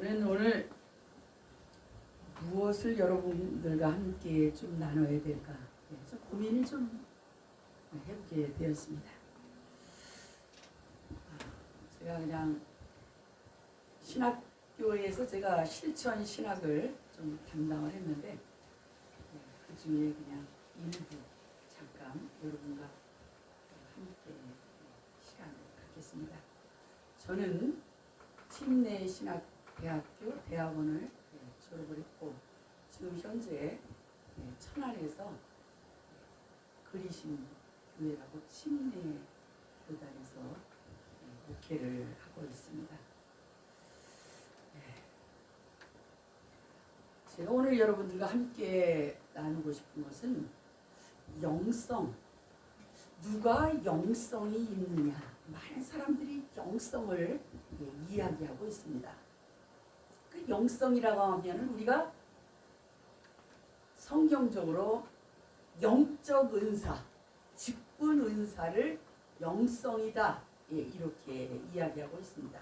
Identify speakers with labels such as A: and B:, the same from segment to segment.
A: 저는 오늘 무엇을 여러분들과 함께 좀 나눠야 될까 좀 고민을 좀 해보게 되었습니다. 제가 그냥 신학교에서 제가 실천 신학을 좀 담당을 했는데 그 중에 그냥 일부 잠깐 여러분과 함께 시간을 갖겠습니다. 저는 침례신학대학교 대학원을 졸업을 했고 지금 현재 천안에서 그리심 교회라고 침례교단에서 목회를 하고 있습니다. 제가 오늘 여러분들과 함께 나누고 싶은 것은 영성, 누가 영성이 있느냐. 많은 사람들이 영성을 이야기하고 있습니다. 그 영성이라고 하면 우리가 성경적으로 영적 은사, 직분 은사를 영성이다 이렇게 이야기하고 있습니다.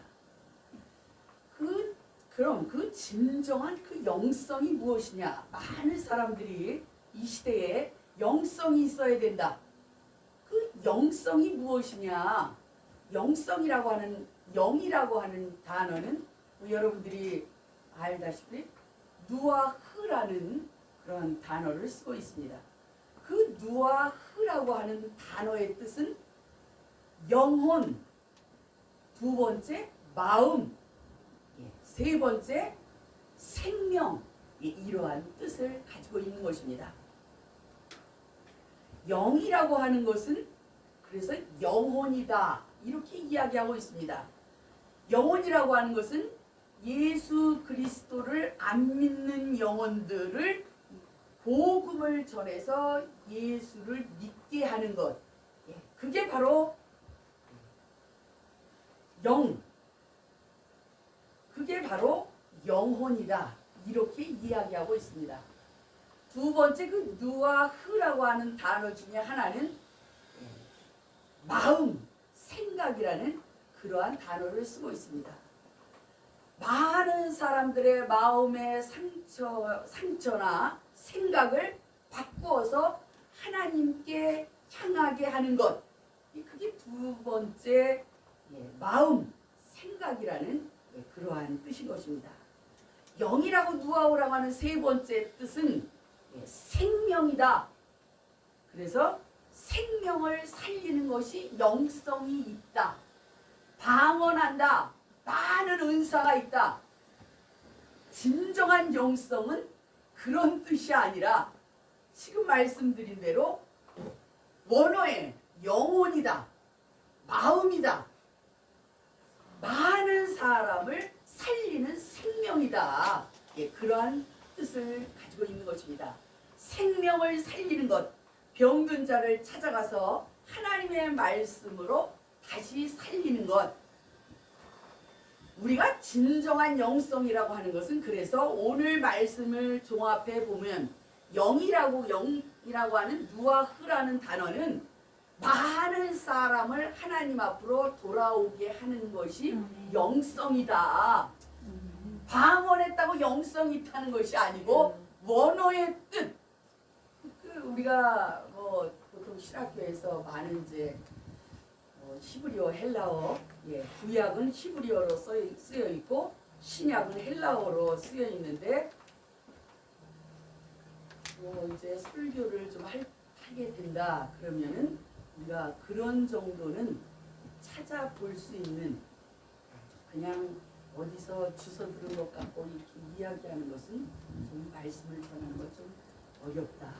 A: 그럼 그 진정한 그 영성이 무엇이냐? 많은 사람들이 이 시대에 영성이 있어야 된다. 그 영성이 무엇이냐? 영성이라고 하는 영이라고 하는 단어는 여러분들이 알다시피 누아흐라는 그런 단어를 쓰고 있습니다. 그 누아흐라고 하는 단어의 뜻은 영혼, 두 번째 마음, 세 번째 생명, 이러한 뜻을 가지고 있는 것입니다. 영이라고 하는 것은 그래서 영혼이다 이렇게 이야기하고 있습니다. 영혼이라고 하는 것은 예수 그리스도를 안 믿는 영혼들을 복음을 전해서 예수를 믿게 하는 것, 그게 바로 그게 바로 영혼이다 이렇게 이야기하고 있습니다. 두 번째 그 누아흐라고 하는 단어 중에 하나는 마음, 생각이라는 그러한 단어를 쓰고 있습니다. 많은 사람들의 마음의 상처나 생각을 바꾸어서 하나님께 향하게 하는 것, 그게 두 번째 마음, 생각이라는 그러한 뜻인 것입니다. 영이라고 누아오라고 하는 세 번째 뜻은 생명이다. 그래서 생명을 살리는 것이 영성이 있다. 방언한다. 많은 은사가 있다. 진정한 영성은 그런 뜻이 아니라 지금 말씀드린 대로 원어의 영혼이다. 마음이다. 많은 사람을 살리는 생명이다. 그러한 뜻을 가지고 있는 것입니다. 생명을 살리는 것, 병든 자를 찾아가서 하나님의 말씀으로 다시 살리는 것. 우리가 진정한 영성이라고 하는 것은 그래서 오늘 말씀을 종합해 보면 영이라고 하는 누아흐라는 단어는 많은 사람을 하나님 앞으로 돌아오게 하는 것이 영성이다. 방언했다고 영성이 있다는 것이 아니고 원어의 뜻. 우리가 보통 신학교에서 많은 이제 히브리어, 헬라어, 구약은 히브리어로 쓰여 있고 신약은 헬라어로 쓰여 있는데 이제 설교를 좀 하게 된다 그러면은 우리가 그런 정도는 찾아볼 수 있는, 그냥 어디서 주워 들은 것 같고 이렇게 이야기하는 것은 좀 말씀을 전하는 것 좀 어렵다.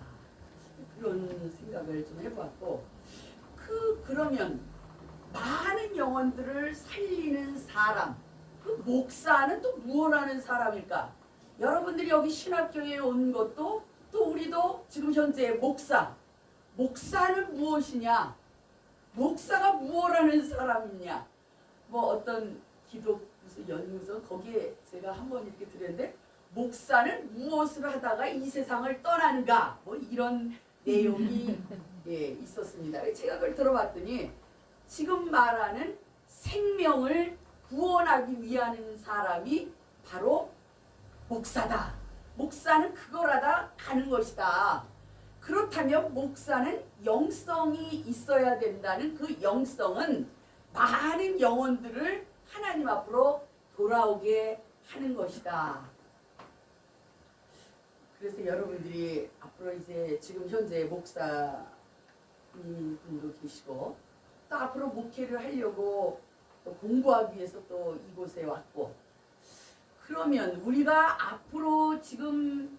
A: 그런 생각을 좀 해봤고, 그러면 많은 영혼들을 살리는 사람, 그 목사는 또 무엇 하는 사람일까? 여러분들이 여기 신학교에 온 것도 또 우리도 지금 현재 목사는 무엇이냐? 목사가 무엇 하는 사람이냐? 어떤 기독 무슨 연구서 거기에 제가 한번 이렇게 드렸는데 목사는 무엇을 하다가 이 세상을 떠나는가? 이런 내용이 있었습니다. 제가 그걸 들어봤더니 지금 말하는 생명을 구원하기 위한 사람이 바로 목사다. 목사는 그걸 하다 가는 것이다. 그렇다면 목사는 영성이 있어야 된다는 그 영성은 많은 영혼들을 하나님 앞으로 돌아오게 하는 것이다. 그래서 여러분들이 앞으로 이제 지금 현재 목사님 분도 계시고 또 앞으로 목회를 하려고 또 공부하기 위해서 또 이곳에 왔고, 그러면 우리가 앞으로 지금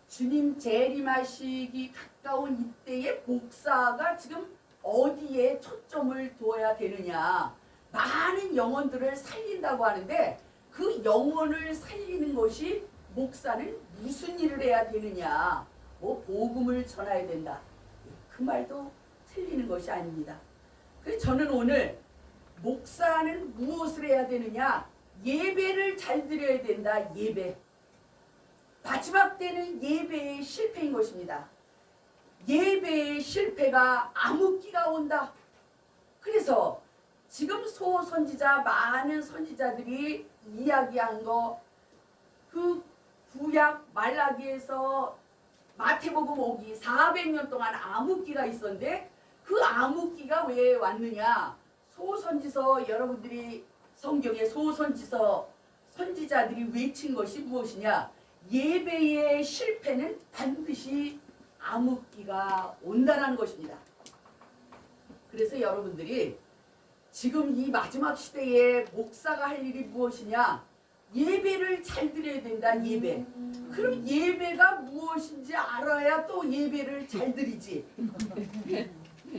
A: 주님 재림하시기 가까운 이때의 목사가 지금 어디에 초점을 두어야 되느냐. 많은 영혼들을 살린다고 하는데 그 영혼을 살리는 것이 목사는 무슨 일을 해야 되느냐. 뭐 복음을 전해야 된다. 그 말도 틀리는 것이 아닙니다. 그래서 저는 오늘 목사는 무엇을 해야 되느냐. 예배를 잘 드려야 된다. 예배. 마지막 때는 예배의 실패인 것입니다. 예배의 실패가 암흑기가 온다. 그래서 지금 소선지자 많은 선지자들이 이야기한 거, 그 구약 말라기에서 마태복음 오기 400년 동안 암흑기가 있었는데 그 암흑기가 왜 왔느냐. 소선지서, 여러분들이 성경의 소선지서 선지자들이 외친 것이 무엇이냐. 예배의 실패는 반드시 암흑기가 온다는 것입니다. 그래서 여러분들이 지금 이 마지막 시대에 목사가 할 일이 무엇이냐. 예배를 잘 드려야 된다. 예배. 그럼 예배가 무엇인지 알아야 또 예배를 잘 드리지.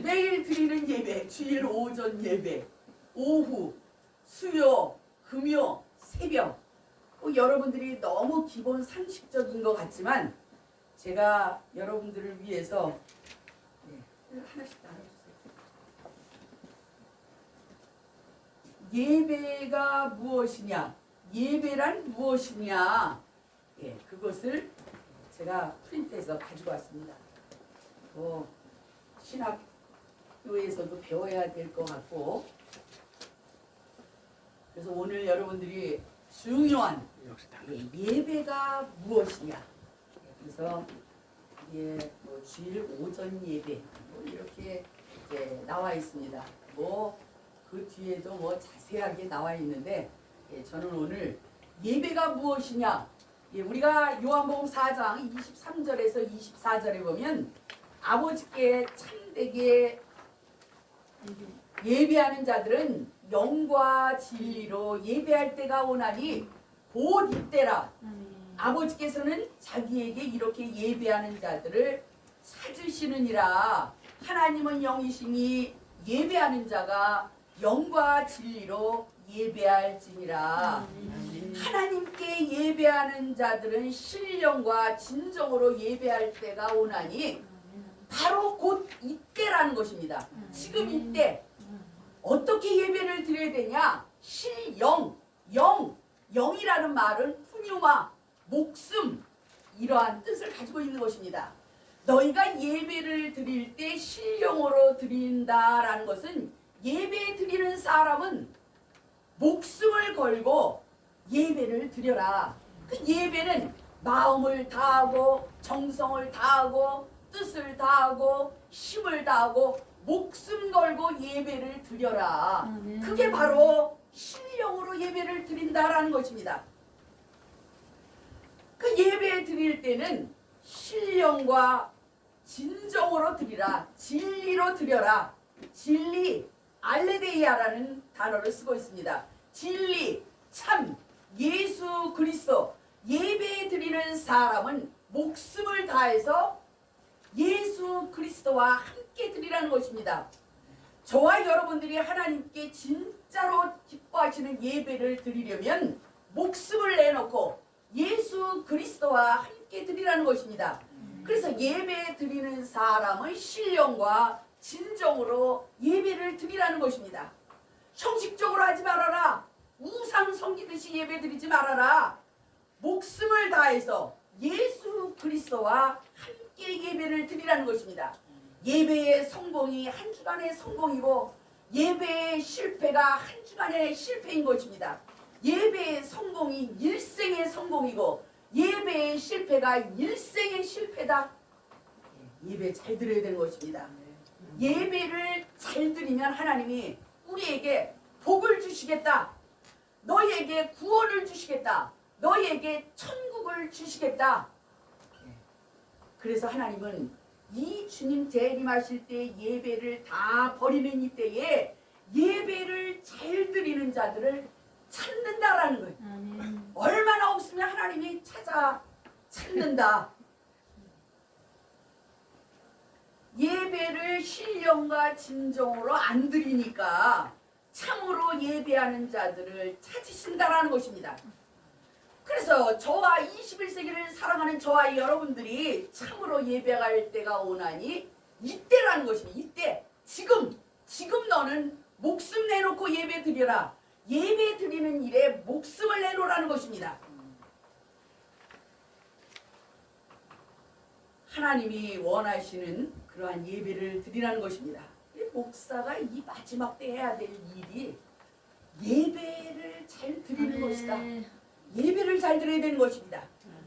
A: 매일 드리는 예배, 주일 오전 예배, 오후, 수요, 금요, 새벽. 여러분들이 너무 기본 상식적인 것 같지만 제가 여러분들을 위해서 하나씩 나눠주세요. 예배가 무엇이냐, 예배란 무엇이냐, 그것을 제가 프린트해서 가지고 왔습니다. 신학교에서도 배워야 될 것 같고, 그래서 오늘 여러분들이 중요한 예배가 무엇이냐. 그래서 이게 뭐 주일 오전 예배 이렇게 이제 나와 있습니다. 그 뒤에도 자세하게 나와 있는데, 저는 오늘 예배가 무엇이냐. 우리가 요한복음 4장 23절에서 24절에 보면 아버지께 참되게 예배하는 자들은 영과 진리로 예배할 때가 오나니 곧 이때라. 아버지께서는 자기에게 이렇게 예배하는 자들을 찾으시느니라. 하나님은 영이시니 예배하는 자가 영과 진리로 예배할지니라. 하나님께 예배하는 자들은 신령과 진정으로 예배할 때가 오나니 바로 곧 이때라는 것입니다. 지금 이때. 어떻게 예배를 드려야 되냐? 실영, 영이라는 말은 푸뉴마, 목숨, 이러한 뜻을 가지고 있는 것입니다. 너희가 예배를 드릴 때 실령으로 드린다라는 것은 예배 드리는 사람은 목숨을 걸고 예배를 드려라. 그 예배는 마음을 다하고 정성을 다하고 뜻을 다하고 힘을 다하고 목숨 걸고 예배를 드려라. 그게 바로 신령으로 예배를 드린다라는 것입니다. 그 예배 드릴 때는 신령과 진정으로 드리라. 진리로 드려라. 진리, 알레데이아라는 단어를 쓰고 있습니다. 진리, 참, 예수 그리스도. 예배 드리는 사람은 목숨을 다해서 예수 그리스도와 함께 드리라는 것입니다. 저와 여러분들이 하나님께 진짜로 기뻐하시는 예배를 드리려면 목숨을 내놓고 예수 그리스도와 함께 드리라는 것입니다. 그래서 예배 드리는 사람은 신령과 진정으로 예배를 드리라는 것입니다. 형식적으로 하지 말아라. 우상 섬기듯이 예배 드리지 말아라. 목숨을 다해서 예수 그리스도와 함께 예배를 드리라는 것입니다. 예배의 성공이 한 주간의 성공이고 예배의 실패가 한 주간의 실패인 것입니다. 예배의 성공이 일생의 성공이고 예배의 실패가 일생의 실패다. 예배 잘 드려야 되는 것입니다. 예배를 잘 드리면 하나님이 우리에게 복을 주시겠다. 너희에게 구원을 주시겠다. 너희에게 천국을 주시겠다. 그래서 하나님은 이 주님 재림하실 때 예배를 다 버리는 이때에 예배를 잘 드리는 자들을 찾는다라는 거예요. 얼마나 없으면 하나님이 찾는다. 예배를 신령과 진정으로 안 드리니까 참으로 예배하는 자들을 찾으신다라는 것입니다. 그래서 저와 21세기를 사랑하는 저와 여러분들이 참으로 예배할 때가 오나니 이때라는 것입니다. 이때 지금 너는 목숨 내놓고 예배 드려라. 예배 드리는 일에 목숨을 내놓으라는 것입니다. 하나님이 원하시는 그러한 예배를 드리라는 것입니다. 목사가 이 마지막 때 해야 될 일이 예배를 잘 드리는 것이다. 예배를 잘 드려야 되는 것입니다.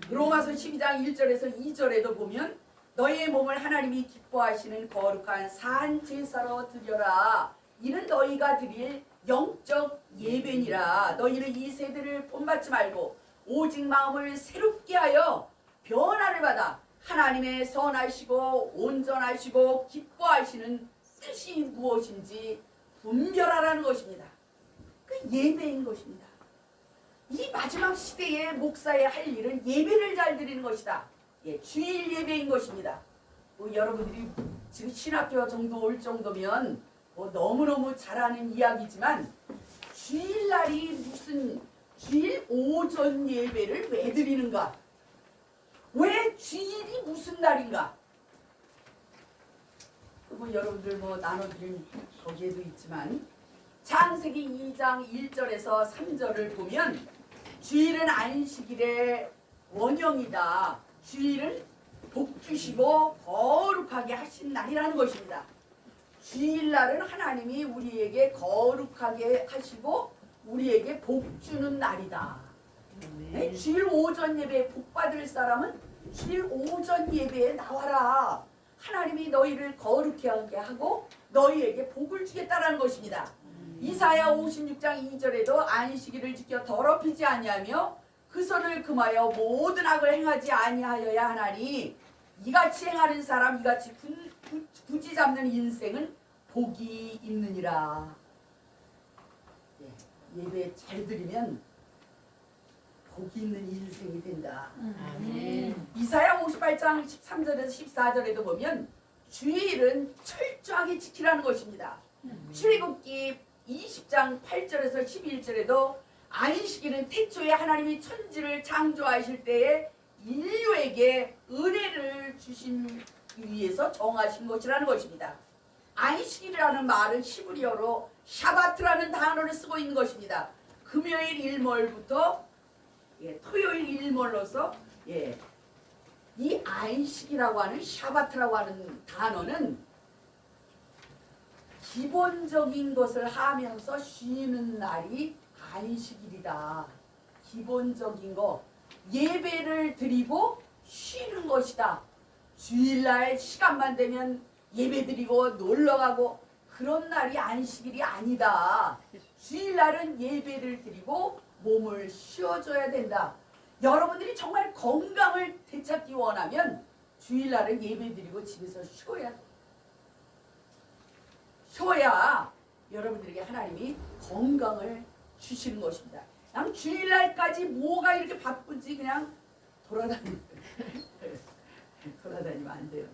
A: 로마서 12장 1절에서 2절에도 보면 너희의 몸을 하나님이 기뻐하시는 거룩한 산 제사로 드려라. 이는 너희가 드릴 영적 예배니라. 너희는 이 세대를 본받지 말고 오직 마음을 새롭게 하여 변화를 받아 하나님의 선하시고 온전하시고 기뻐하시는 뜻이 무엇인지 분별하라는 것입니다. 그 예배인 것입니다. 이 마지막 시대의 목사의 할 일은 예배를 잘 드리는 것이다. 주일 예배인 것입니다. 여러분들이 지금 신학교 정도 올 정도면 너무너무 잘 아는 이야기지만 주일날이 무슨 주일 오전 예배를 왜 드리는가? 왜 주일이 무슨 날인가? 여러분들 나눠드린 거기에도 있지만 창세기 2장 1절에서 3절을 보면 주일은 안식일의 원형이다. 주일은 복 주시고 거룩하게 하신 날이라는 것입니다. 주일날은 하나님이 우리에게 거룩하게 하시고 우리에게 복 주는 날이다. 네? 주일 오전 예배에 복 받을 사람은 주일 오전 예배에 나와라. 하나님이 너희를 거룩하게 하고 너희에게 복을 주겠다라는 것입니다. 이사야 56장 2절에도 안식일을 지켜 더럽히지 아니하며 그 선을 금하여 모든 악을 행하지 아니하여야 하나니 이같이 행하는 사람 이같이 굳이 잡는 인생은 복이 있느니라. 예배 잘 드리면 복이 있는 인생이 된다. 이사야 58장 13절에서 14절에도 보면 주일은 철저하게 지키라는 것입니다. 출애굽기 20장 8절에서 11절에도 안식일은 태초에 하나님이 천지를 창조하실 때에 인류에게 은혜를 주신 위해서 정하신 것이라는 것입니다. 안식일이라는 말은 히브리어로 샤바트라는 단어를 쓰고 있는 것입니다. 금요일 일몰부터 토요일 일몰로서 이 안식이라고 하는 샤바트라고 하는 단어는 기본적인 것을 하면서 쉬는 날이 안식일이다. 기본적인 거 예배를 드리고 쉬는 것이다. 주일날 시간만 되면 예배 드리고 놀러가고 그런 날이 안식일이 아니다. 주일날은 예배를 드리고 몸을 쉬어줘야 된다. 여러분들이 정말 건강을 되찾기 원하면 주일날은 예배 드리고 집에서 쉬어야 여러분들에게 하나님이 건강을 주시는 것입니다. 그냥 주일날까지 뭐가 이렇게 바쁜지 그냥 돌아다니면 안 돼요.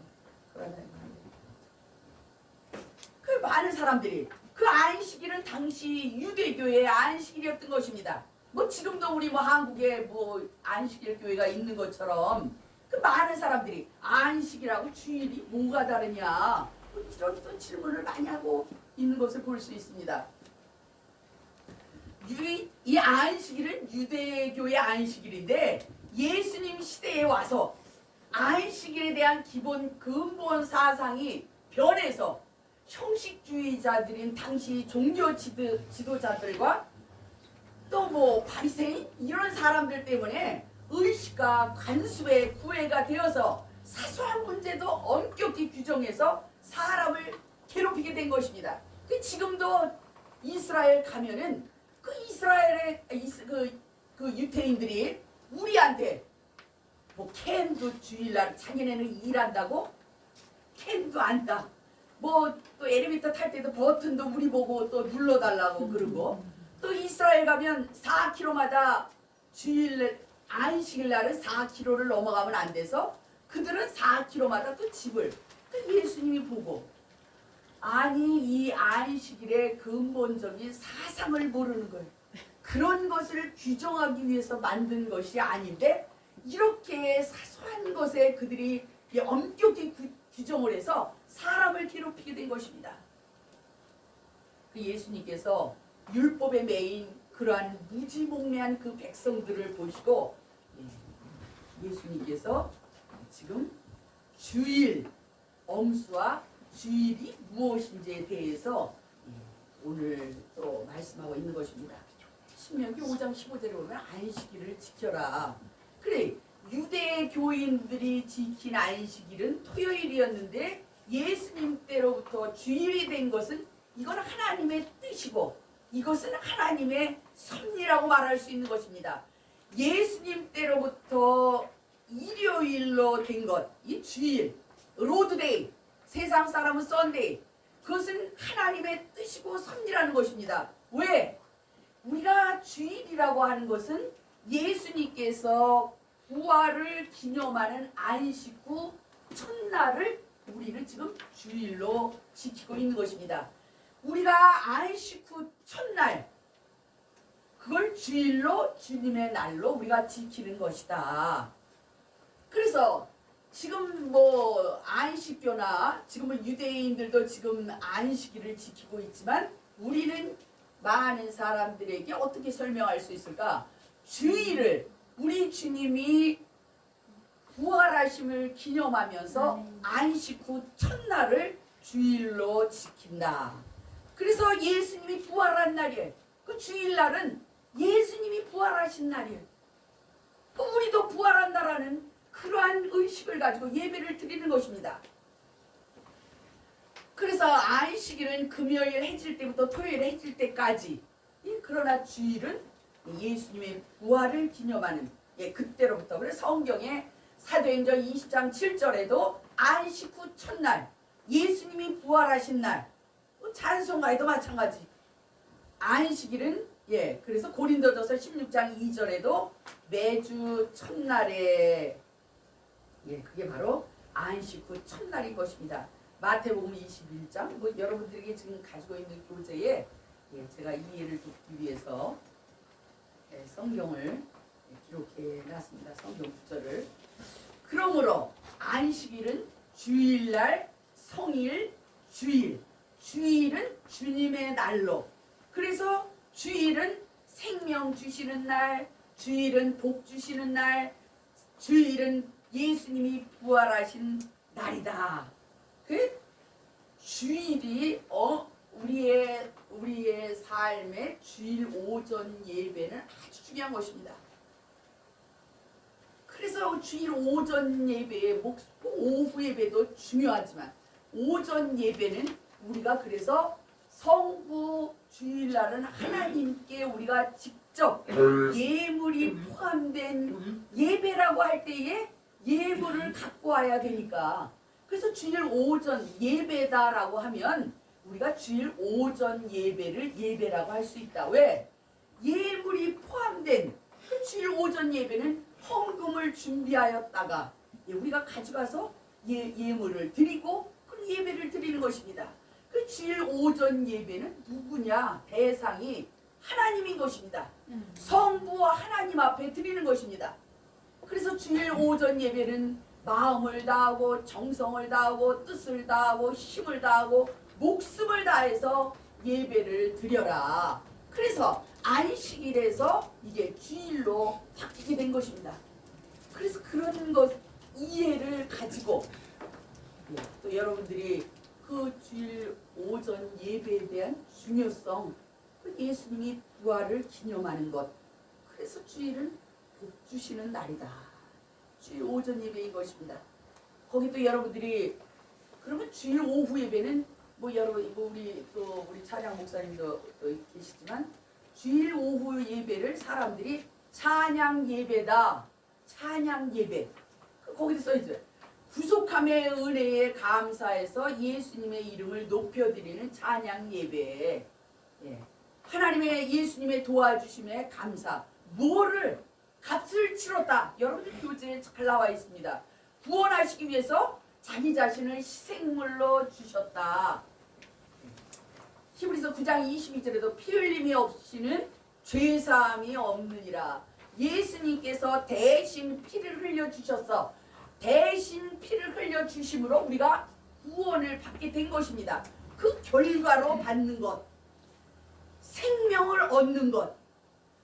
A: 그 많은 사람들이 그 안식일은 당시 유대교의 안식일이었던 것입니다. 지금도 우리 한국에 안식일 교회가 있는 것처럼 그 많은 사람들이 안식일하고 주일이 뭐가 다르냐 이런 질문을 많이 하고 있는 것을 볼 수 있습니다. 이 안식일은 유대교의 안식일인데 예수님 시대에 와서 안식일에 대한 기본 근본 사상이 변해서 형식주의자들인 당시 종교 지도자들과 또 바리새인 이런 사람들 때문에 의식과 관습의 구애가 되어서 사소한 문제도 엄격히 규정해서 사람을 괴롭히게 된 것입니다. 지금도 이스라엘 가면은 그 이스라엘의 그 유태인들이 우리한테 뭐 캔도 주일날 자기네는 일한다고 캔도 안 따. 뭐 또 엘리베이터 탈 때도 버튼도 우리 보고 또 눌러달라고 그러고 또 이스라엘 가면 4km마다 주일 안식일 날은 4km를 넘어가면 안 돼서 그들은 4km마다 또 집을 또 예수님이 보고 아니 이 안식일의 근본적인 사상을 모르는 거예요. 그런 것을 규정하기 위해서 만든 것이 아닌데 이렇게 사소한 것에 그들이 엄격히 규정을 해서 사람을 괴롭히게 된 것입니다. 예수님께서 율법에 매인 그러한 무지몽매한 그 백성들을 보시고 예수님께서 지금 주일, 엄수와 주일이 무엇인지에 대해서 오늘 또 말씀하고 있는 것입니다. 신명기 5장 15절에 보면 안식일을 지켜라. 그래, 유대 교인들이 지킨 안식일은 토요일이었는데 예수님 때로부터 주일이 된 것은 이건 하나님의 뜻이고 이것은 하나님의 섭리라고 말할 수 있는 것입니다. 예수님 때로부터 일요일로 된 것, 이 주일, 로드데이, 세상 사람은 썬데이, 그것은 하나님의 뜻이고 섭리라는 것입니다. 왜? 우리가 주일이라고 하는 것은 예수님께서 부활을 기념하는 안식 후 첫날을 우리는 지금 주일로 지키고 있는 것입니다. 우리가 안식 후 첫날 그걸 주일로 주님의 날로 우리가 지키는 것이다. 그래서 지금 뭐 안식교나 지금은 유대인들도 지금 안식일을 지키고 있지만 우리는 많은 사람들에게 어떻게 설명할 수 있을까? 주일을 우리 주님이 부활하심을 기념하면서 안식 후 첫날을 주일로 지킨다. 그래서 예수님이 부활한 날이에요. 그 주일날은 예수님이 부활하신 날이에요. 또 우리도 부활한다라는 그러한 의식을 가지고 예배를 드리는 것입니다. 그래서 안식일은 금요일 해질 때부터 토요일 해질 때까지, 그러나 주일은 예수님의 부활을 기념하는 그때로부터. 그래서 성경에 사도행전 20장 7절에도 안식 후 첫날 예수님이 부활하신 날, 찬송가에도 마찬가지. 안식일은 그래서 고린도전서 16장 2절에도 매주 첫날에 그게 바로 안식 후 첫날인 것입니다. 마태복음 21장 뭐 여러분들에게 지금 가지고 있는 교재에 제가 이해를 돕기 위해서 성경을 기록해 놨습니다. 성경 구절을. 그러므로 안식일은 주일날, 성일, 주일. 주일은 주님의 날로. 그래서 주일은 생명 주시는 날, 주일은 복 주시는 날, 주일은 예수님이 부활하신 날이다. 그 주일이 우리의 삶의 주일 오전 예배는 아주 중요한 것입니다. 그래서 주일 오전 예배의 오후 예배도 중요하지만 오전 예배는 우리가 그래서 성부 주일날은 하나님께 우리가 직접 예물이 포함된 예배라고 할 때에 예물을 갖고 와야 되니까, 그래서 주일 오전 예배다라고 하면 우리가 주일 오전 예배를 예배라고 할 수 있다. 왜? 예물이 포함된 그 주일 오전 예배는 헌금을 준비하였다가 우리가 가져가서 예물을 드리고 그 예배를 드리는 것입니다. 그 주일 오전 예배는 누구냐? 대상이 하나님인 것입니다. 성부와 하나님 앞에 드리는 것입니다. 그래서 주일 오전 예배는 마음을 다하고 정성을 다하고 뜻을 다하고 힘을 다하고 목숨을 다해서 예배를 드려라. 그래서 안식일에서 이게 주일로 바뀌게 된 것입니다. 그래서 그런 것 이해를 가지고 또 여러분들이 그 주일 오전 예배에 대한 중요성, 그 예수님이 부활을 기념하는 것, 그래서 주일은 복 주시는 날이다. 주일 오전 예배인 것입니다. 거기 또 여러분들이 그러면 주일 오후 예배는 뭐 여러분 우리 또 우리 찬양 목사님도 또 계시지만 주일 오후 예배를 사람들이 찬양 예배다. 찬양 예배. 거기도 써있어요. 구속함의 은혜에 감사해서 예수님의 이름을 높여드리는 찬양 예배. 예. 하나님의 예수님의 도와주심에 감사. 뭐를 값을 치렀다. 여러분들 교재에 잘 나와 있습니다. 구원하시기 위해서 자기 자신을 희생물로 주셨다. 히브리서 9장 22절에도 피 흘림이 없이는 죄사함이 없느니라. 예수님께서 대신 피를 흘려주셔서 대신 피를 흘려주심으로 우리가 구원을 받게 된 것입니다. 그 결과로 받는 것, 생명을 얻는 것.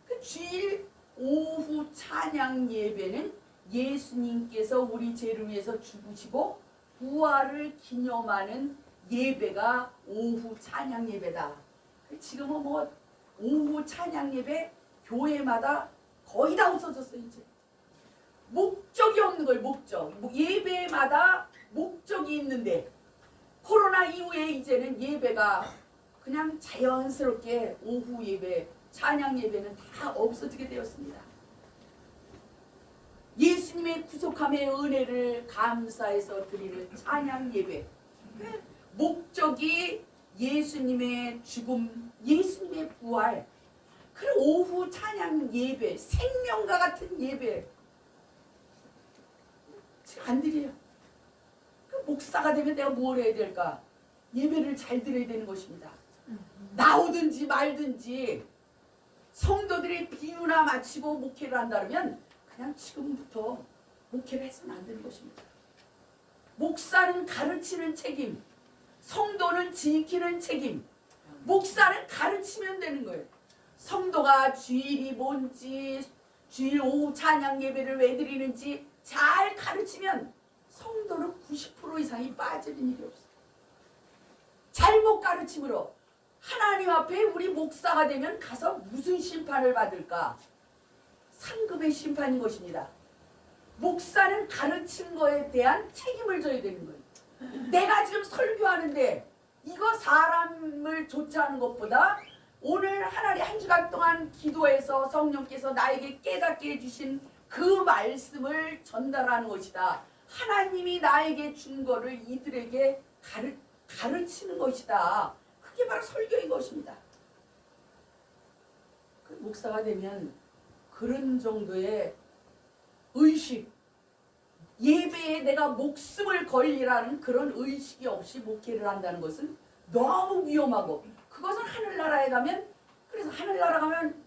A: 그 주일 오후 찬양 예배는 예수님께서 우리 죄를 위해서 죽으시고 부활을 기념하는 예배가 오후 찬양 예배다. 지금은 뭐 오후 찬양 예배 교회마다 거의 다 없어졌어요. 이제 목적이 없는 거예요. 목적. 예배마다 목적이 있는데 코로나 이후에 이제는 예배가 그냥 자연스럽게 오후 예배, 찬양 예배는 다 없어지게 되었습니다. 예수님의 구속함의 은혜를 감사해서 드리는 찬양 예배. 목적이 예수님의 죽음, 예수님의 부활. 그리고 오후 찬양 예배, 생명과 같은 예배. 안 드려요. 그 목사가 되면 내가 뭘 해야 될까? 예배를 잘 드려야 되는 것입니다. 나오든지 말든지 성도들의 비유나 마치고 목회를 한다면 그냥 지금부터 목회를 해서는 안 되는 것입니다. 목사는 가르치는 책임, 성도는 지키는 책임. 목사는 가르치면 되는 거예요. 성도가 주일이 뭔지, 주일 오후 찬양 예배를 왜 드리는지 잘 가르치면 성도는 90% 이상이 빠지는 일이 없어요. 잘못 가르침으로 하나님 앞에 우리 목사가 되면 가서 무슨 심판을 받을까? 상급의 심판인 것입니다. 목사는 가르친 거에 대한 책임을 져야 되는 거예요. 내가 지금 설교하는데 이거 사람을 조차하는 것보다 오늘 하나님 한 주간 동안 기도해서 성령께서 나에게 깨닫게 해주신 그 말씀을 전달하는 것이다. 하나님이 나에게 준 거를 이들에게 가르치는 것이다. 그게 바로 설교인 것입니다. 그 목사가 되면 그런 정도의 의식, 예배에 내가 목숨을 걸리라는 그런 의식이 없이 목회를 한다는 것은 너무 위험하고, 그것은 하늘나라에 가면, 그래서 하늘나라 가면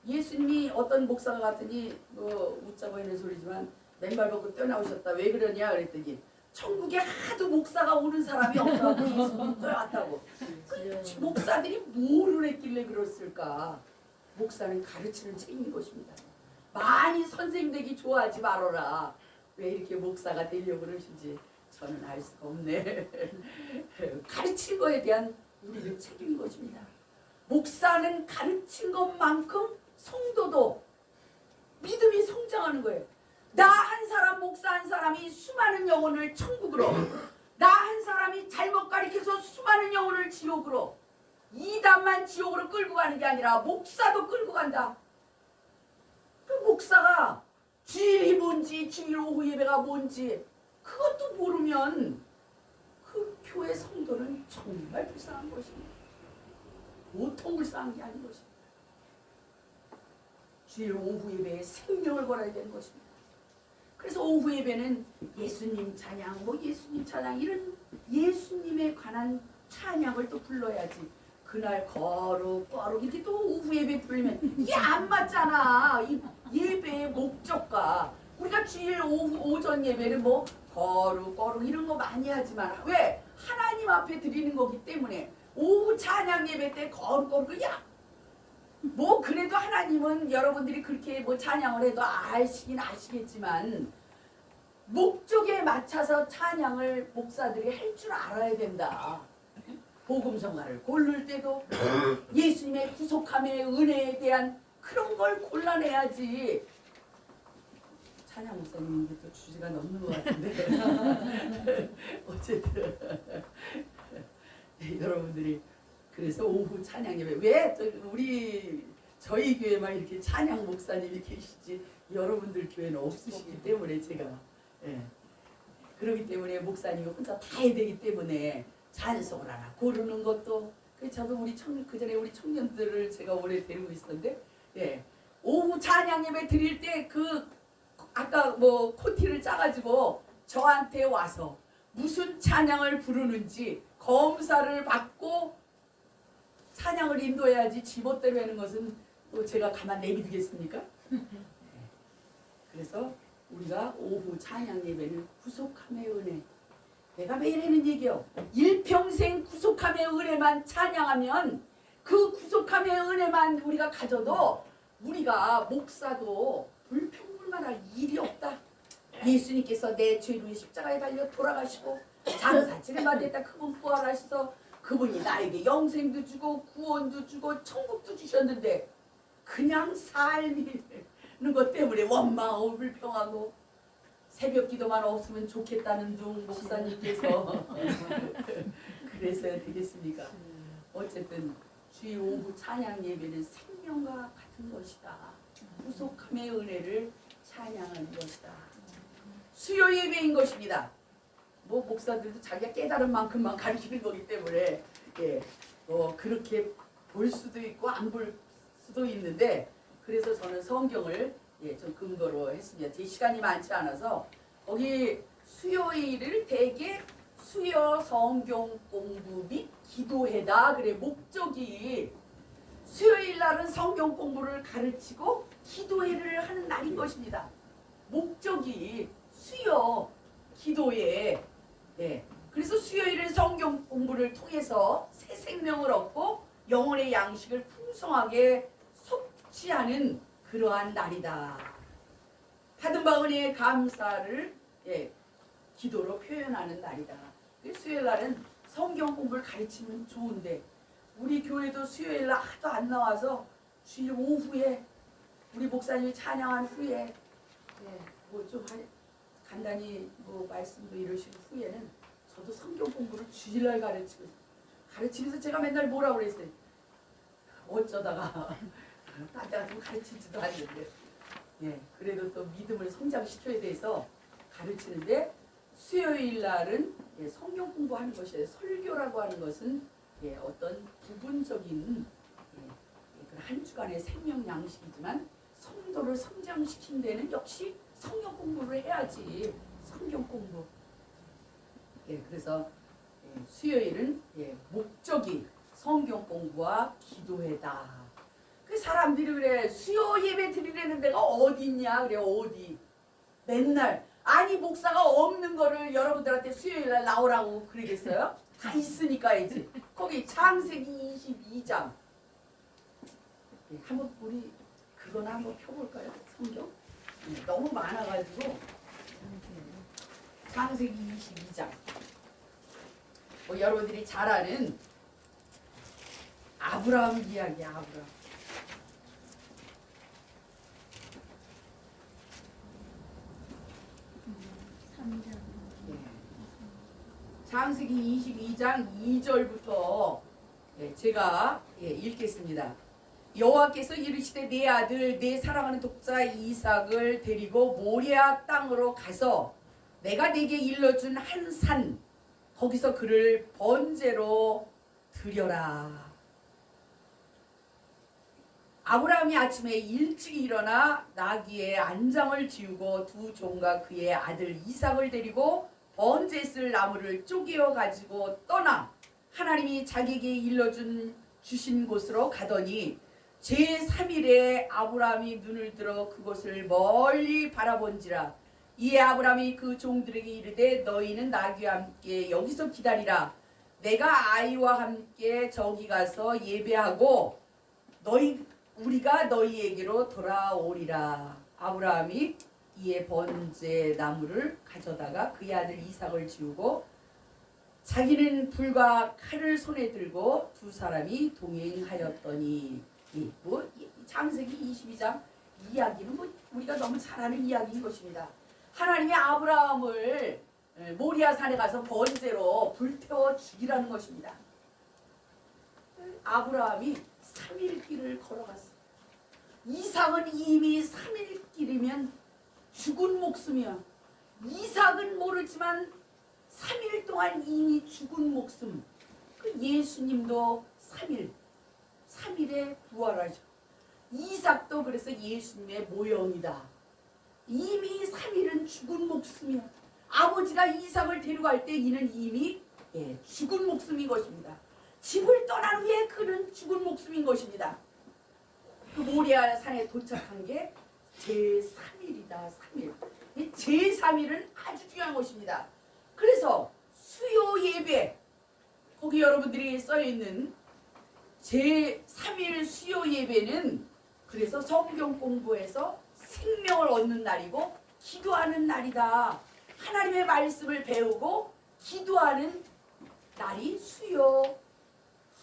A: 예수님이 어떤 목사가 갔더니 웃자 보이는 소리지만 맨발 벗고 뛰어나오셨다. 왜 그러냐 그랬더니 천국에 하도 목사가 오는 사람이 없어서 예수님이 뛰어왔다고. 그 목사들이 뭐를 했길래 그랬을까? 목사는 가르치는 책임인 것입니다. 많이 선생님 되기 좋아하지 말아라. 왜 이렇게 목사가 되려고 그러신지 저는 알 수가 없네. 가르친 거에 대한 우리의 책임인 것입니다. 목사는 가르친 것만큼 성도도 믿음이 성장하는 거예요. 나 한 사람, 목사 한 사람이 수많은 영혼을 천국으로, 나 한 사람이 잘못 가르쳐서 수많은 영혼을 지옥으로, 이단만 지옥으로 끌고 가는 게 아니라 목사도 끌고 간다. 그 목사가 주일이 뭔지, 주일 오후 예배가 뭔지 그것도 모르면 그 교회 성도는 정말 불쌍한 것입니다. 보통 불쌍한 게 아닌 것입니다. 주일 오후 예배에 생명을 걸어야 되는 것입니다. 그래서 오후 예배는 예수님 찬양, 예수님 찬양, 이런 예수님에 관한 찬양을 또 불러야지. 그날 거룩 이렇게 또 오후 예배 부르면 이게 안 맞잖아. 이 예배의 목적과. 우리가 주일 오전 예배는 거룩 이런 거 많이 하지만 왜? 하나님 앞에 드리는 거기 때문에. 오후 찬양 예배 때 거룩 야 그래도 하나님은 여러분들이 그렇게 찬양을 해도 아시긴 아시겠지만 목적에 맞춰서 찬양을 목사들이 할 줄 알아야 된다. 복음성가를 고를 때도 예수님의 구속함의 은혜에 대한 그런 걸 골라내야지. 목사님인데 또 주제가 넘는 것 같은데 어쨌든 여러분들이 그래서 오후 찬양 예배 왜 저희 교회만 이렇게 찬양 목사님이 계시지 여러분들 교회는 없으시기 때문에 제가 그렇기 때문에 목사님이 혼자 다 해야 되기 때문에 찬송을 하나 고르는 것도 저도 그 전에 우리 청년들을 제가 오래 데리고 있었는데 오후 찬양 예배 드릴 때 아까 코티를 짜가지고 저한테 와서 무슨 찬양을 부르는지 검사를 받고 찬양을 인도해야지 지멋대로 하는 것은 또 제가 가만 내비두겠습니까? 그래서 우리가 오후 찬양 예배는 구속함의 은혜. 내가 매일 하는 얘기요. 일평생 구속함의 은혜만 찬양하면 그 구속함의 은혜만 우리가 가져도 우리가 목사도 불평불만할 일이 없다. 예수님께서 내 죄를 위해 십자가에 달려 돌아가시고 장사치를 받았다. 그분 부활하셔서 그분이 나에게 영생도 주고 구원도 주고 천국도 주셨는데 그냥 삶이는 것 때문에 원망하고 불평하고 새벽 기도만 없으면 좋겠다는 둥 목사님께서 그래서야 되겠습니까? 어쨌든 주일 오후 찬양 예배는 생명과 같은 것이다. 구속함의 은혜를 찬양하는 것이다. 수요 예배인 것입니다. 목사들도 자기가 깨달은 만큼만 가르치는 거기 때문에 그렇게 볼 수도 있고 안 볼 수도 있는데 그래서 저는 성경을 좀 근거로 했습니다. 제 시간이 많지 않아서 거기 수요일을 대개 수요 성경 공부 및 기도회다. 그래 목적이 수요일 날은 성경 공부를 가르치고 기도회를 하는 날인 것입니다. 목적이 수요 기도회. 그래서 수요일은 성경 공부를 통해서 새 생명을 얻고 영혼의 양식을 풍성하게 섭취하는 그러한 날이다. 받은 바 은혜의 감사를 기도로 표현하는 날이다. 수요일 날은 성경 공부를 가르치면 좋은데 우리 교회도 수요일 날 하도 안 나와서 주일 오후에 우리 목사님이 찬양한 후에 좀 간단히 말씀도 이러신 후에는 저도 성경 공부를 주일날 가르치면서 제가 맨날 뭐라고 그랬어요. 어쩌다가 딴 데 가서 가르치지도 않는데 그래도 또 믿음을 성장시켜야 돼서 가르치는데 수요일 날은 성경 공부하는 것이에요. 설교라고 하는 것은 어떤 부분적인 한 주간의 생명 양식이지만 성도를 성장시킨 데는 역시 성경 공부를 해야지. 성경 공부. 그래서 수요일은 목적이 성경 공부와 기도회다. 그 사람들이 그래 수요 예배 드리려는 데가 어디 있냐 그래 어디 맨날 아니 목사가 없는 거를 여러분들한테 수요일날 나오라고 그러겠어요? 다 있으니까 이제 거기 창세기 22장 한번 우리 그거나 한번 펴볼까요? 성경 너무 많아가지고 창세기 22장 여러분들이 잘 아는 아브라함 이야기야. 아브라함. 창세기 22장 2절부터 제가 읽겠습니다. 여호와께서 이르시되 내 아들 내 사랑하는 독자 이삭을 데리고 모리아 땅으로 가서 내가 네게 일러준 한 산 거기서 그를 번제로 드려라. 아브라함이 아침에 일찍 일어나 나귀의 안장을 지우고 두 종과 그의 아들 이삭을 데리고 번제 쓸 나무를 쪼개어 가지고 떠나 하나님이 자기에게 주신 곳으로 가더니 제3일에 아브라함이 눈을 들어 그곳을 멀리 바라본지라. 이에 아브라함이 그 종들에게 이르되 너희는 나귀와 함께 여기서 기다리라. 내가 아이와 함께 저기 가서 예배하고 우리가 너희에게로 돌아오리라. 아브라함이 이에 번제 나무를 가져다가 그의 아들 이삭을 지우고 자기는 불과 칼을 손에 들고 두 사람이 동행하였더니 창세기 22장 이야기는 우리가 너무 잘 아는 이야기인 것입니다. 하나님이 아브라함을 모리아 산에 가서 번제로 불태워 죽이라는 것입니다. 아브라함이 3일 길을 걸어갔어. 이삭은 이미 3일 길이면 죽은 목숨이야. 이삭은 모르지만 3일 동안 이미 죽은 목숨. 그 예수님도 3일에 부활하셔. 이삭도 그래서 예수님의 모형이다. 이미 3일은 죽은 목숨이야. 아버지가 이삭을 데려갈 때 이는 이미 죽은 목숨인 것입니다. 집을 떠난 후에 그는 죽은 목숨인 것입니다. 그 모리아 산에 도착한 게 제3일이다. 3일. 제3일은 아주 중요한 것입니다. 그래서 수요 예배, 거기 여러분들이 써있는 제3일 수요 예배는 그래서 성경 공부해서 생명을 얻는 날이고 기도하는 날이다. 하나님의 말씀을 배우고 기도하는 날이 수요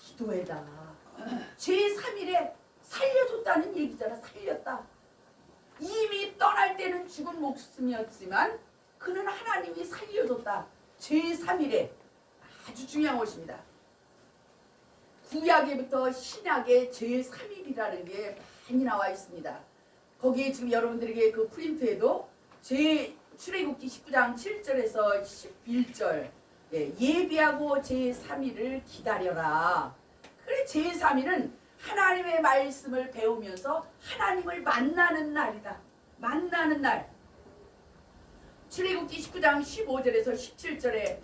A: 기도회다. 제3일에 살려줬다는 얘기잖아. 살렸다. 이미 떠날 때는 죽은 목숨이었지만 그는 하나님이 살려줬다. 제3일에 아주 중요한 것입니다. 구약에부터 신약에 제3일이라는 게 많이 나와 있습니다. 거기에 지금 여러분들에게 그 프린트에도 출애굽기 19장 7절에서 11절 예비하고 제3일을 기다려라. 그래 제3일은 하나님의 말씀을 배우면서 하나님을 만나는 날이다. 만나는 날. 출애굽기 19장 15절에서 17절에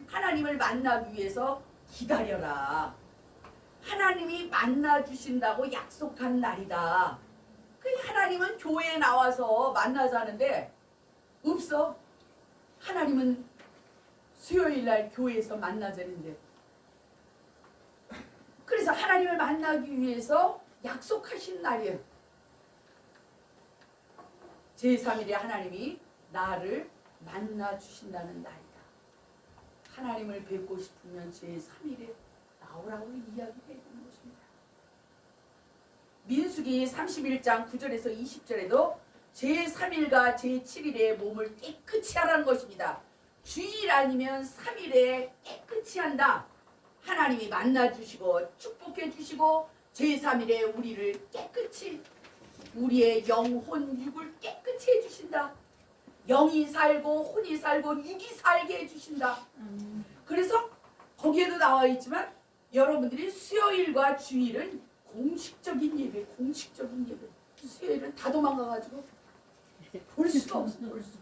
A: 하나님을 만나기 위해서 기다려라. 하나님이 만나주신다고 약속한 날이다. 그 하나님은 교회에 나와서 만나자는데 없어. 하나님은 수요일날 교회에서 만나자는데. 그래서 하나님을 만나기 위해서 약속하신 날이에요. 제3일에 하나님이 나를 만나주신다는 날이다. 하나님을 뵙고 싶으면 제3일에 나오라고 이야기해 주는 것입니다. 민수기 31장 9절에서 20절에도 제3일과 제7일에 몸을 깨끗이 하라는 것입니다. 주일 아니면 3일에 깨끗이 한다. 하나님이 만나주시고 축복해주시고 제3일에 우리를 깨끗이 우리의 영혼 육을 깨끗이 해주신다. 영이 살고 혼이 살고 육이 살게 해주신다. 그래서 거기에도 나와 있지만 여러분들이 수요일과 주일은 공식적인 예배, 공식적인 예배. 수요일은 다 도망가가지고 볼 수가 없어. 볼 수가.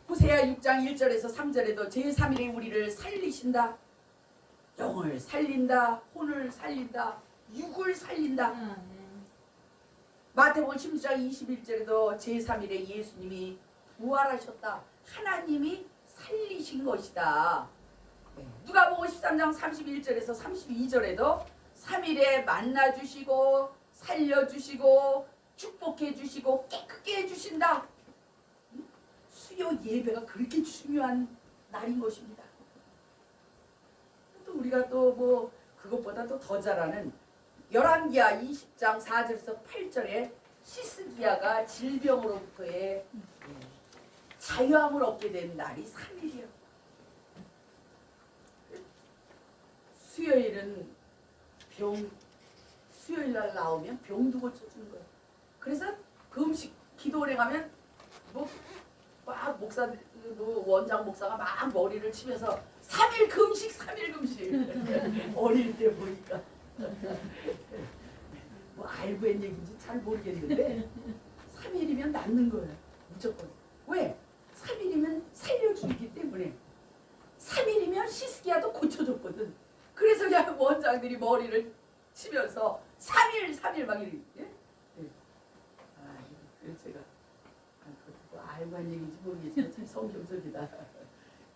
A: 호세아 6장 1절에서 3절에도 제3일에 우리를 살리신다. 영을 살린다. 혼을 살린다. 육을 살린다. 마태복음 16장 21절에도 제3일에 예수님이 부활하셨다. 하나님이 살리신 것이다. 누가복음 13장 31절에서 32절에도 3일에 만나주시고 살려주시고 축복해주시고 깨끗게 해주신다. 수요 예배가 그렇게 중요한 날인 것입니다. 또 우리가 또 뭐 그것보다 더 잘하는 열왕기하 20장 4절에서 8절에 시스기야가 질병으로부터의 자유함을 얻게 된 날이 3일이요. 수요일은 수요일날 나오면 병도 고쳐주는 거예요. 그래서 그 음식 기도원에 가면 막 목사들 원장 목사가 막 머리를 치면서 3일 금식 3일 금식 어릴 때 보니까 뭐 알고 한 얘기인지 잘 모르겠는데 3일이면 낫는 거예요. 무조건. 왜? 3일이면 살려주기 때문에. 3일이면 시스기야도 고쳐줬거든. 그래서 그냥 원장들이 머리를 치면서 3일 막 이렇게. 예? 그래서 제가 그것도 알고 한 얘기인지 모르겠지만 참 성경적이다.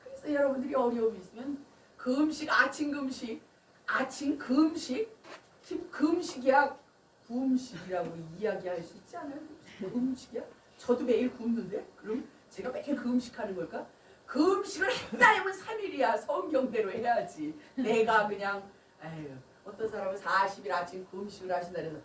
A: 그래서 여러분들이 어려움이 있으면 금식, 아침 금식, 아침 금식, 지금 금식이야 구음식이라고 이야기할 수 있지 않아요? 금식이야? 저도 매일 굶는데? 그럼 제가 매일 금식하는 걸까? 금식을 했다면 3일이야. 성경대로 해야지. 내가 그냥 어떤 사람은 40일 아침 금식을 하신다 그래서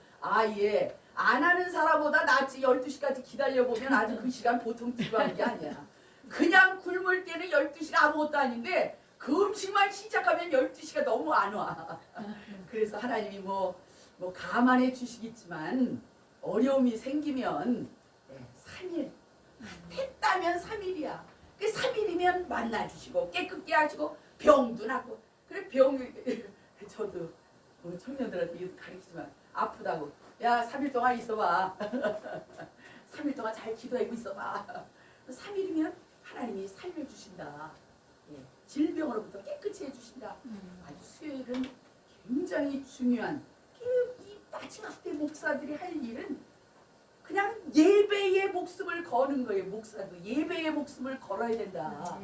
A: 예 안 하는 사람보다 낫지. 12시까지 기다려보면 아주 그 시간 보통 지루한 게 아니야. 그냥 굶을 때는 12시가 아무것도 아닌데 그 음식만 시작하면 12시가 너무 안 와. 그래서 하나님이 뭐 감안해 주시겠지만 어려움이 생기면 3일 했다면 3일이야. 그 3일이면 만나주시고 깨끗게 하시고 병도 낫고. 그래 저도 청년들한테 가르치지만 아프다고 야 3일 동안 있어봐. 3일 동안 잘 기도하고 있어봐. 3일이면 하나님이 살려주신다. 질병으로부터 깨끗이 해주신다. 아주 수요일은 굉장히 중요한 이 마지막 때 목사들이 할 일은 그냥 예배의 목숨을 거는 거예요. 목사도 예배의 목숨을 걸어야 된다.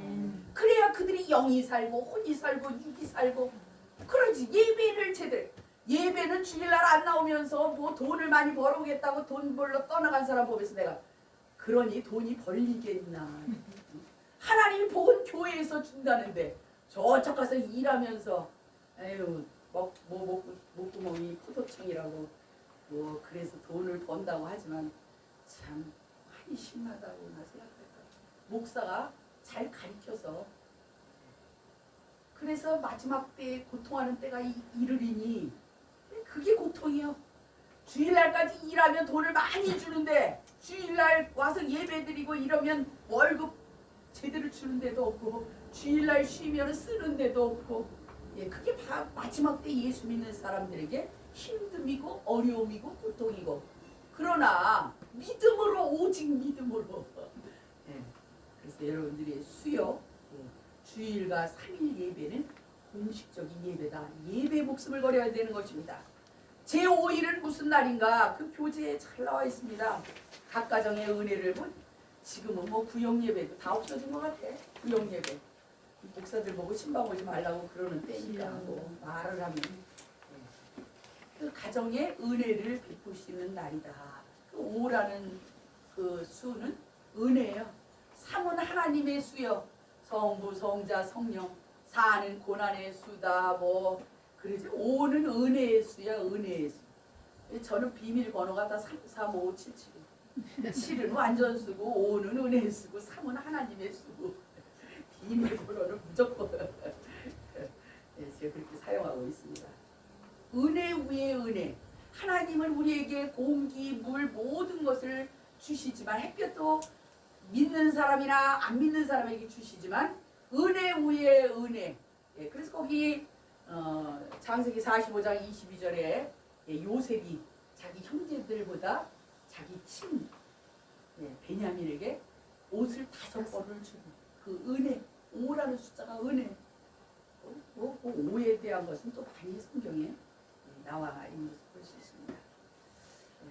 A: 그래야 그들이 영이 살고 혼이 살고 육이 살고 그러지. 예배를 제대로. 예배는 주일날 안 나오면서 뭐 돈을 많이 벌어오겠다고 돈 벌러 떠나간 사람 보면서 내가 그러니 돈이 벌리겠나. 하나님이 복은 교회에서 준다는데 저쪽 가서 일하면서 에휴 목구멍이 포도청이라고 뭐 그래서 돈을 번다고 하지만 참 한심하다고나 생각할까. 목사가 잘 가르쳐서 그래서 마지막 때에 고통하는 때가 이르리니 그게 고통이요. 주일날까지 일하면 돈을 많이 주는데 주일날 와서 예배드리고 이러면 월급 제대로 주는 데도 없고 주일날 쉬면 쓰는 데도 없고 그게 마지막 때 예수 믿는 사람들에게 힘듦이고 어려움이고 고통이고 그러나 믿음으로 오직 믿음으로 그래서 여러분들이 수요 주일과 3일 예배는 공식적인 예배다. 예배 목숨을 걸어야 되는 것입니다. 제5일은 무슨 날인가? 그 교재에 잘 나와 있습니다. 각 가정의 은혜를 지금은 뭐 구역 예배도 다 없어진 것 같아. 구역 예배. 목사들 보고 신방 오지 말라고 그러는 때니까 뭐 말을 하면 그 가정의 은혜를 베푸시는 날이다. 그 5라는 그 수는 은혜예요. 3은 하나님의 수요. 성부, 성자, 성령. 4는 고난의 수다. 뭐 그러지. 5는 은혜의 수야. 은혜의 수. 저는 비밀번호가 다 3, 4, 5, 7, 7. 7은 완전 수고 5는 은혜 수고 3은 하나님의 수고. 비밀번호는 무조건 제가 그렇게 사용하고 있습니다. 은혜 위에 은혜. 하나님은 우리에게 공기, 물 모든 것을 주시지만 햇볕도 믿는 사람이나 안 믿는 사람에게 주시지만 은혜 위에 은혜. 그래서 거기 창세기 45장 22절에 요셉이 자기 형제들보다 자기 친 베냐민에게 옷을 5벌을 주고 그 은혜 5라는 숫자가 은혜. 5에 대한 것은 또 많이 성경에 나와 있는 것을 볼 수 있습니다.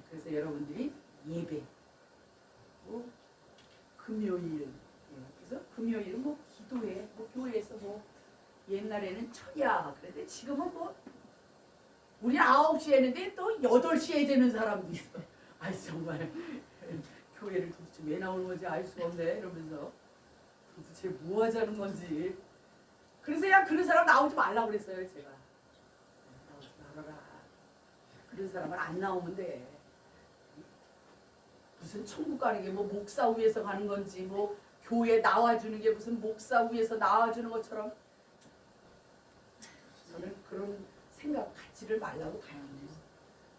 A: 그래서 여러분들이 예배 금요일은 그래서 금요일은 뭐 기도해 뭐 교회에서 뭐 옛날에는 철야 그런데 지금은 뭐 우리 9시에 했는데 또 8시에 되는 사람도 있어. 아이 정말 교회를 도대체 왜 나오는 건지 알 수가 없네 이러면서 도대체 뭐 하자는 건지. 그래서 야 그런 사람 나오지 말라고 그랬어요 제가. 나오지 말아라. 그런 사람은 안 나오면 돼. 무슨 천국 가는 게 뭐 목사 위에서 가는 건지 뭐 교회 나와주는 게 무슨 목사 위에서 나와주는 것처럼 저는 그런 생각 갖지를 말라고 가요.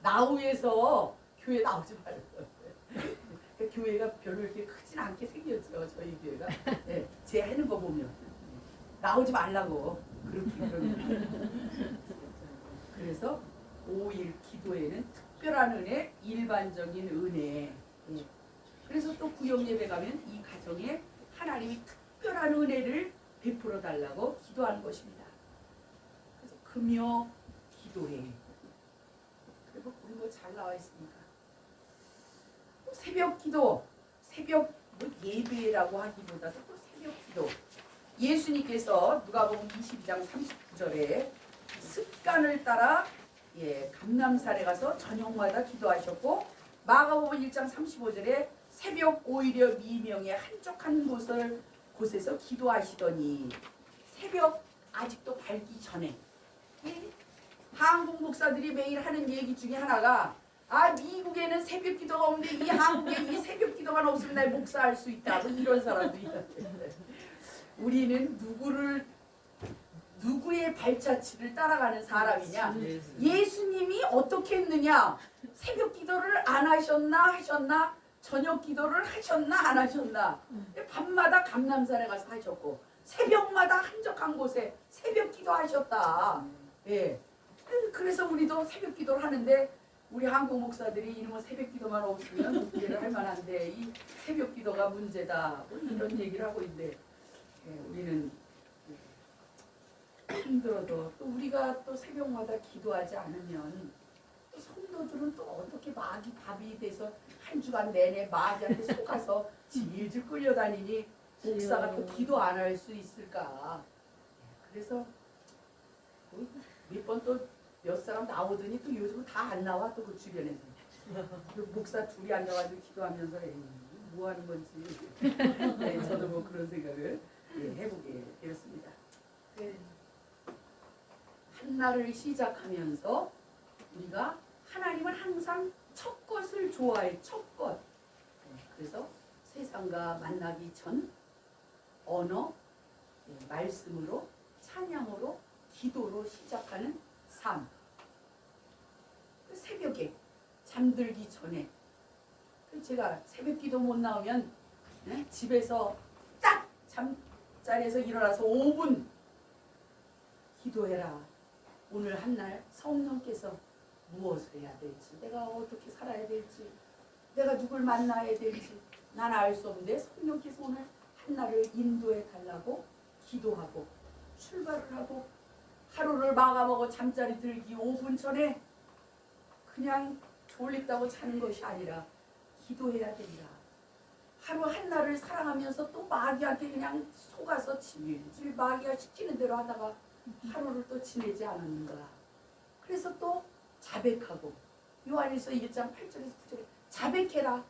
A: 나 위에서 교회 나오지 말라고. 교회가 별로 이렇게 크진 않게 생겼죠 저희 교회가. 제 하는 거 보면 나오지 말라고 그렇게 그러면. 그래서 5일 기도에는 특별한 은혜, 일반적인 은혜. 그래서 또 구역 예배 가면 이 가정에 하나님이 특별한 은혜를 베풀어 달라고 기도하는 것입니다. 그래서 금요 기도회. 그리고 그런 거 잘 나와 있으니까. 새벽 기도, 새벽 뭐 예배라고 하기보다도 또 새벽 기도. 예수님께서 누가복음 22장 39절에 습관을 따라 감람산에 가서 저녁마다 기도하셨고 마가복음 1장 35절에 새벽 오히려 미명의 한적한 곳에서 기도하시더니 새벽 아직도 밝기 전에 한국 목사들이 매일 하는 얘기 중에 하나가 아 미국에는 새벽 기도가 없는데 이 한국에 이 새벽 기도가 없으면 날 목사할 수 있다. 뭐 이런 사람도 있는데 우리는 누구의 발자취를 따라가는 사람이냐? 예수님이 어떻게 했느냐? 새벽 기도를 안 하셨나? 저녁 기도를 하셨나? 안 하셨나? 밤마다 감람산에 가서 하셨고 새벽마다 한적한 곳에 새벽 기도 하셨다. 예. 그래서 우리도 새벽 기도를 하는데 우리 한국 목사들이 이놈의 새벽 기도만 없으면 목회를 할 만한데 이 새벽 기도가 문제다. 뭐 이런 얘기를 하고 있는데 예, 우리는 힘들어도 또 우리가 또 새벽마다 기도하지 않으면 또 성도들은 또 어떻게 마귀 밥이 돼서 한 주간 내내 마귀한테 속아서 질질 끌려다니니 목사가 또 기도 안 할 수 있을까? 그래서 몇 번 또 몇 사람 나오더니 또 요즘 다 안 나와 또 그 주변에서 그 목사 둘이 앉아가지고 기도하면서 뭐 하는 건지 네, 저도 뭐 그런 생각을 해보게 되었습니다. 한날을 시작하면서 우리가 하나님은 항상 첫 것을 좋아해. 첫 것. 그래서 세상과 만나기 전 언어, 말씀으로, 찬양으로, 기도로 시작하는 삶. 새벽에 잠들기 전에 제가 새벽 기도 못 나오면 집에서 딱 잠자리에서 일어나서 5분 기도해라. 오늘 한날 성령께서 무엇을 해야 될지, 내가 어떻게 살아야 될지, 내가 누굴 만나야 될지 난 알 수 없는데 성령께서 오늘 한날을 인도해 달라고 기도하고 출발을 하고 하루를 마감하고 잠자리 들기 5분 전에 그냥 졸립다고 자는 것이 아니라 기도해야 된다. 하루 한날을 살아가면서 또 마귀한테 그냥 속아서 질질 마귀가 시키는 대로 하다가 하루를 또 지내지 않았는가. 그래서 또 자백하고 요한일서 1장 8절에서 9절에 자백해라.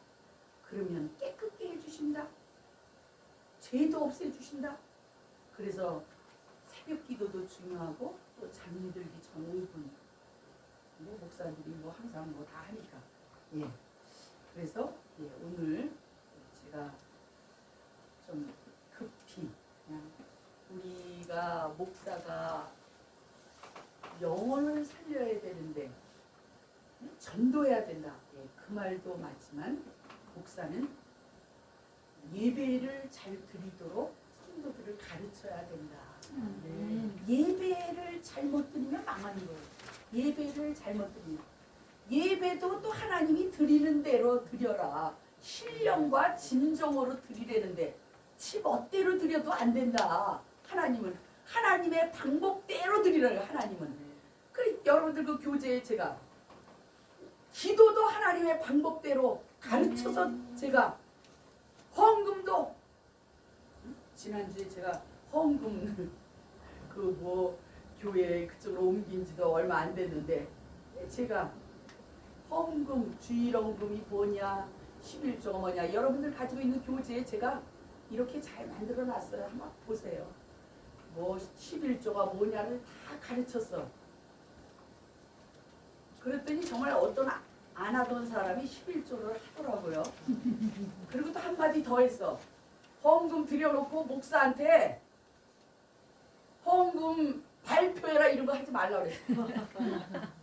A: 그러면 깨끗게 해주신다. 죄도 없애주신다. 그래서 새벽 기도도 중요하고 또 잠들기 전 5분 뭐 목사들이 뭐 항상 뭐 다 하니까 예. 그래서 예, 오늘 제가 좀 급히 그냥 우리가 목사가 영혼을 살려야 되는데 전도해야 된다. 예, 그 말도 맞지만 목사는 예배를 잘 드리도록 성도들을 가르쳐야 된다. 예배를 잘못 드리면 망하는 거예요. 예배를 잘못 드리면 예배도 또 하나님이 드리는 대로 드려라. 신령과 진정으로 드리려는데 지 멋대로 드려도 안 된다. 하나님은 하나님의 방법대로 드리라요. 하나님은. 그 여러분들 그 교재에 제가 기도도 하나님의 방법대로 가르쳐서 제가 헌금도 지난주에 제가 헌금 그 뭐 교회 그쪽으로 옮긴 지도 얼마 안 됐는데 제가 헌금 주일헌금이 뭐냐 11조가 뭐냐 여러분들 가지고 있는 교재에 제가 이렇게 잘 만들어 놨어요. 한번 보세요. 뭐 11조가 뭐냐를 다 가르쳤어. 그랬더니 정말 어떤 안 하던 사람이 11조를 하더라고요. 그리고 또 한마디 더 했어. 헌금 들여놓고 목사한테 헌금 발표해라 이런 거 하지 말라고 그랬어.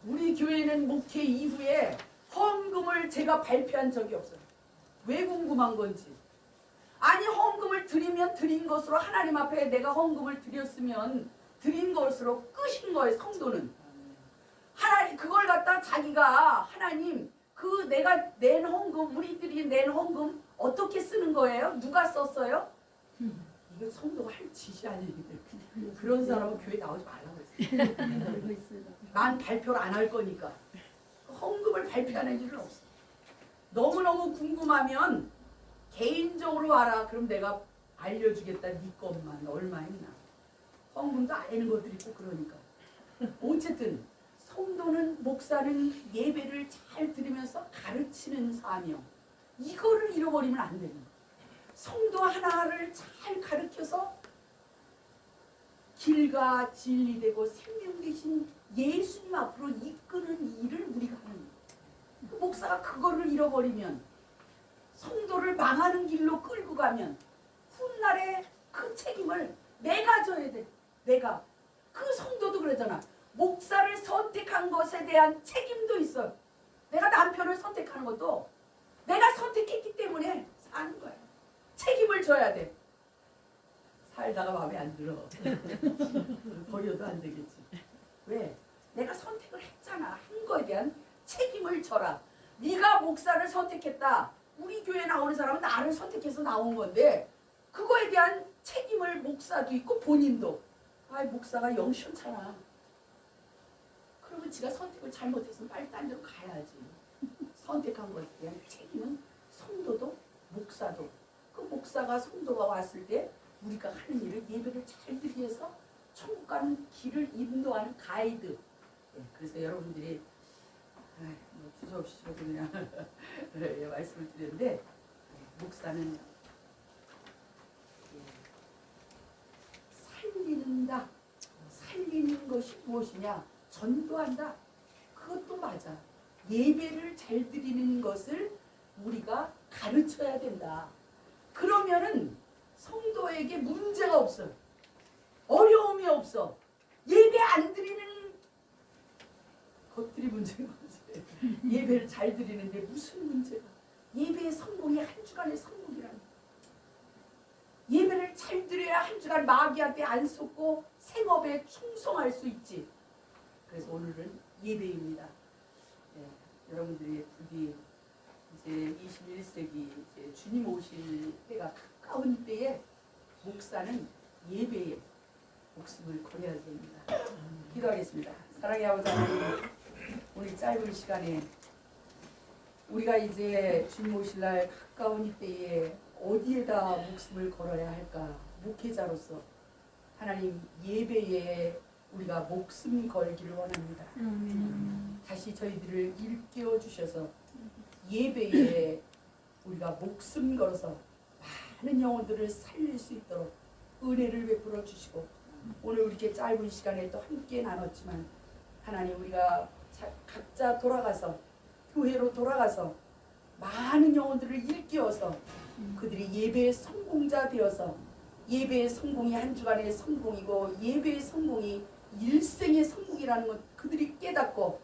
A: 우리 교회는 목회 이후에 헌금을 제가 발표한 적이 없어요. 왜 궁금한 건지. 아니 헌금을 드리면 드린 것으로 하나님 앞에 내가 헌금을 드렸으면 드린 것으로 끝인 거예요. 성도는. 하나님 그걸 갖다 자기가 하나님 그 내가 낸 헌금 우리들이 낸 헌금 어떻게 쓰는 거예요? 누가 썼어요? 이거 성도가 할 짓이 아닌데 그런 사람은 교회 나오지 말라고 했어요. 난 발표를 안 할 거니까 헌금을 발표하는 일은 없어. 너무너무 궁금하면 개인적으로 와라. 그럼 내가 알려주겠다. 네 것만 얼마 했나. 헌금도 안 내는 것들 있고 그러니까. 어쨌든 성도는 목사는 예배를 잘 드리면서 가르치는 사명. 이거를 잃어버리면 안 되는 거예요. 성도 하나를 잘 가르쳐서 길과 진리 되고 생명 되신 예수님 앞으로 이끄는 일을 우리가 하는 거예요. 그 목사가 그거를 잃어버리면, 성도를 망하는 길로 끌고 가면 훗날에 그 책임을 내가 져야 돼. 내가. 그 성도도 그러잖아. 목사를 선택한 것에 대한 책임도 있어. 내가 남편을 선택하는 것도 내가 선택했기 때문에 사는 거야. 책임을 져야 돼. 살다가 마음에 안 들어. 버려도 안 되겠지. 왜? 내가 선택을 했잖아. 한 거에 대한 책임을 져라. 네가 목사를 선택했다. 우리 교회 나오는 사람은 나를 선택해서 나온 건데 그거에 대한 책임을 목사도 있고 본인도. 아이 목사가 영 시원찮아. 그러면 지가 선택을 잘못했으면 빨리 딴 데로 가야지. 선택한 것에 대한 책임은 성도도 목사도. 그 목사가 성도가 왔을 때 우리가 하는 일을 예배를 잘 드리기 위해서 천국 가는 길을 인도하는 가이드. 그래서 여러분들이 뭐 주저 없이 저도 그냥 말씀을 드렸는데 목사는 살린다. 살리는 것이 무엇이냐? 전도한다. 그것도 맞아. 예배를 잘 드리는 것을 우리가 가르쳐야 된다. 그러면은 성도에게 문제가 없어. 어려움이 없어. 예배 안 드리는 것들이 문제가 없어요. 예배를 잘 드리는데 무슨 문제가? 예배의 성공이 한 주간의 성공이라는. 예배를 잘 드려야 한 주간 마귀한테 안 속고 생업에 충성할 수 있지. 그래서 오늘은 예배입니다. 여러분들이 부디 이제 21세기 이제 주님 오실 때가 가까운 때에 목사는 예배에 목숨을 걸어야 됩니다. 기도하겠습니다. 사랑의 아버지 하나님, 오늘 짧은 시간에 우리가 이제 주님 오실 날 가까운 이때에 어디에다 목숨을 걸어야 할까? 목회자로서 하나님 예배에 우리가 목숨 걸기를 원합니다. 다시 저희들을 일깨워 주셔서 예배에 우리가 목숨 걸어서 많은 영혼들을 살릴 수 있도록 은혜를 베풀어 주시고, 오늘 이렇게 짧은 시간에 또 함께 나눴지만 하나님 우리가 각자 돌아가서 교회로 돌아가서 많은 영혼들을 일깨워서 그들이 예배의 성공자 되어서 예배의 성공이 한 주간의 성공이고 예배의 성공이 일생의 성공이라는 것 그들이 깨닫고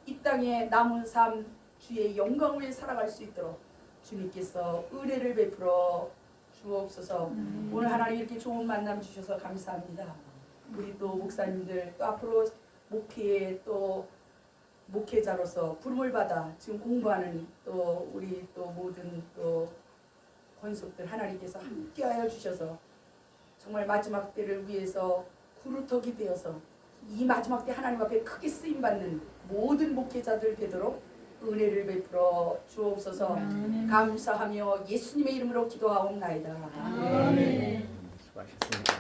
A: 이 땅에 남은 삶 주의 영광 위에 살아갈 수 있도록 주님께서 은혜를 베풀어 주옵소서. 오늘 하나님 이렇게 좋은 만남 주셔서 감사합니다. 우리 또 목사님들 또 앞으로 목회에 또 목회자로서 부름을 받아 지금 공부하는 또 우리 또 모든 또 권속들 하나님께서 함께하여 주셔서 정말 마지막 때를 위해서 구루터기 되어서 이 마지막 때 하나님 앞에 크게 쓰임받는 모든 목회자들 되도록 은혜를 베풀어 주옵소서. 감사하며 예수님의 이름으로 기도하옵나이다.
B: 아멘. 수고하셨습니다.